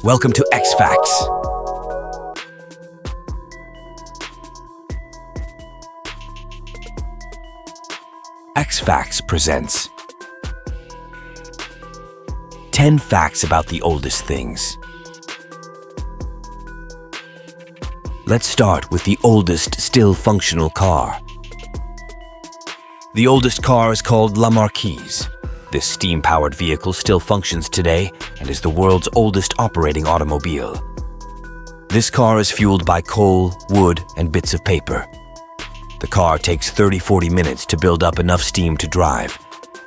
Welcome to X-Facts. X-Facts presents 10 facts about the oldest things. Let's start with the oldest still functional car. The oldest car is called La Marquise. This steam-powered vehicle still functions today and is the world's oldest operating automobile. This car is fueled by coal, wood, and bits of paper. The car takes 30-40 minutes to build up enough steam to drive.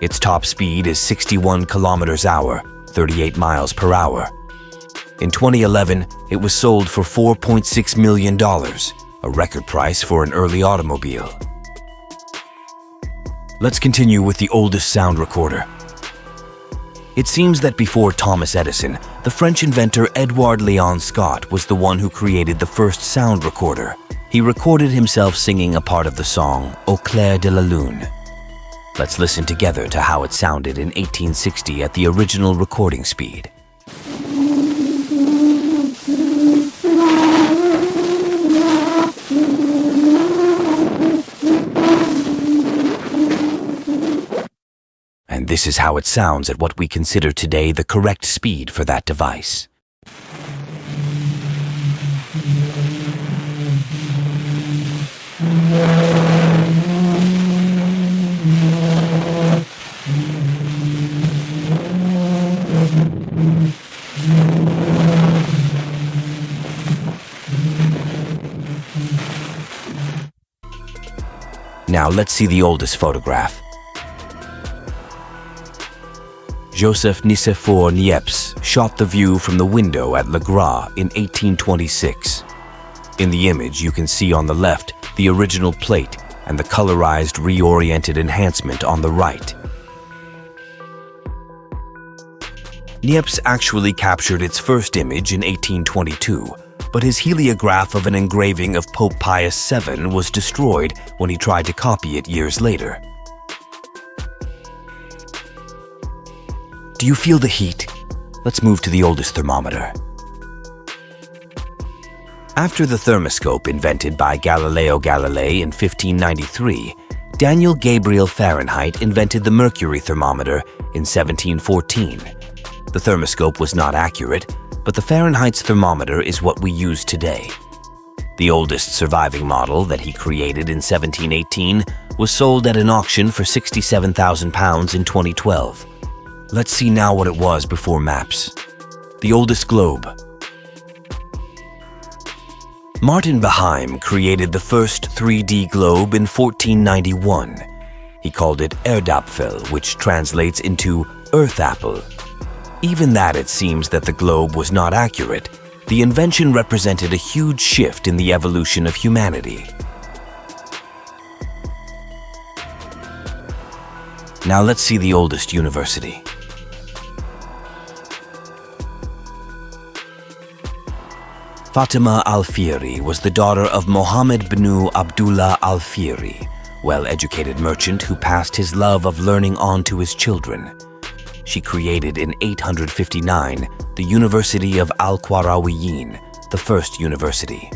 Its top speed is 61 km/h, 38 miles per hour. In 2011, it was sold for $4.6 million, a record price for an early automobile. Let's continue with the oldest sound recorder. It seems that before Thomas Edison, the French inventor Edouard Léon Scott was the one who created the first sound recorder. He recorded himself singing a part of the song Au clair de la lune. Let's listen together to how it sounded in 1860 at the original recording speed. And this is how it sounds at what we consider today the correct speed for that device. Now let's see the oldest photograph. Joseph Nicéphore Niepce shot the view from the window at Le Gras in 1826. In the image, you can see on the left the original plate and the colorized reoriented enhancement on the right. Niepce actually captured its first image in 1822, but his heliograph of an engraving of Pope Pius VII was destroyed when he tried to copy it years later. Do you feel the heat? Let's move to the oldest thermometer. After the thermoscope invented by Galileo Galilei in 1593, Daniel Gabriel Fahrenheit invented the mercury thermometer in 1714. The thermoscope was not accurate, but the Fahrenheit's thermometer is what we use today. The oldest surviving model that he created in 1718 was sold at an auction for £67,000 in 2012. Let's see now what it was before maps. The oldest globe. Martin Behaim created the first 3D globe in 1491. He called it Erdapfel, which translates into Earth Apple. Even that, it seems that the globe was not accurate. The invention represented a huge shift in the evolution of humanity. Now let's see the oldest university. Fatima Al-Fihri was the daughter of Mohammed bnu Abdullah Al-Fihri, well-educated merchant who passed his love of learning on to his children. She created in 859 the University of Al-Qarawiyyin, the first university.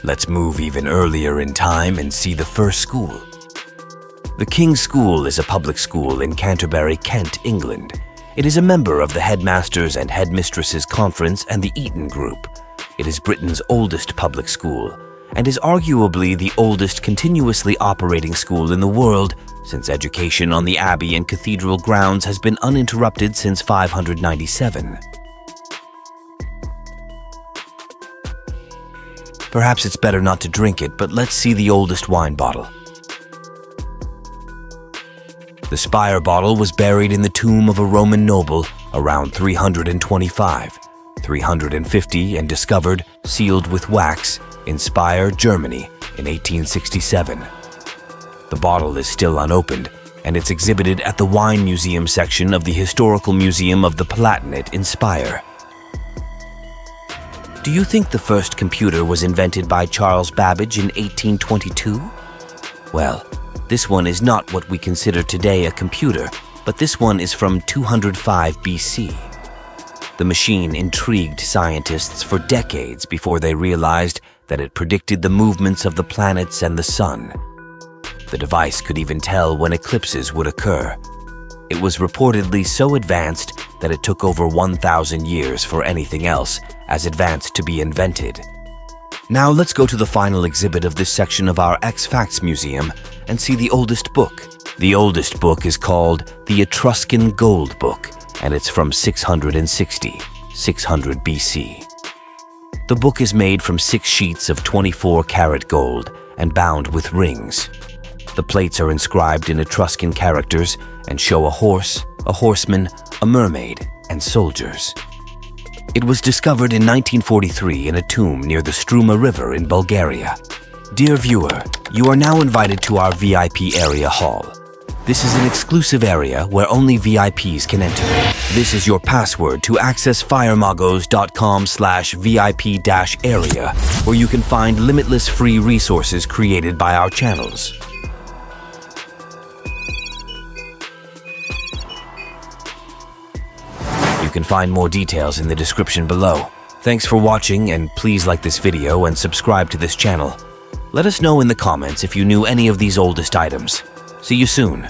Let's move even earlier in time and see the first school. The King's School is a public school in Canterbury, Kent, England. It is a member of the Headmasters' and Headmistresses' Conference and the Eton Group. It is Britain's oldest public school and is arguably the oldest continuously operating school in the world, since education on the abbey and cathedral grounds has been uninterrupted since 597. Perhaps it's better not to drink it, but let's see the oldest wine bottle. The Spire bottle was buried in the tomb of a Roman noble around 325, 350 and discovered, sealed with wax, in Spire, Germany in 1867. The bottle is still unopened, and it's exhibited at the Wine Museum section of the Historical Museum of the Palatinate in Spire. Do you think the first computer was invented by Charles Babbage in 1822? Well, This one is not what we consider today a computer, but this one is from 205 BC. The machine intrigued scientists for decades before they realized that it predicted the movements of the planets and the sun. The device could even tell when eclipses would occur. It was reportedly so advanced that it took over 1,000 years for anything else as advanced to be invented. Now let's go to the final exhibit of this section of our X-Facts Museum and see the oldest book. The oldest book is called the Etruscan Gold Book, and it's from 600 BC. The book is made from 6 sheets of 24-karat gold and bound with rings. The plates are inscribed in Etruscan characters and show a horse, a horseman, a mermaid, and soldiers. It was discovered in 1943 in a tomb near the Struma River in Bulgaria. Dear viewer, you are now invited to our VIP area hall. This is an exclusive area where only VIPs can enter. This is your password to access firemagos.com/VIP-area, where you can find limitless free resources created by our channels. You can find more details in the description below. Thanks for watching, and please like this video and subscribe to this channel. Let us know in the comments if you knew any of these oldest items. See you soon.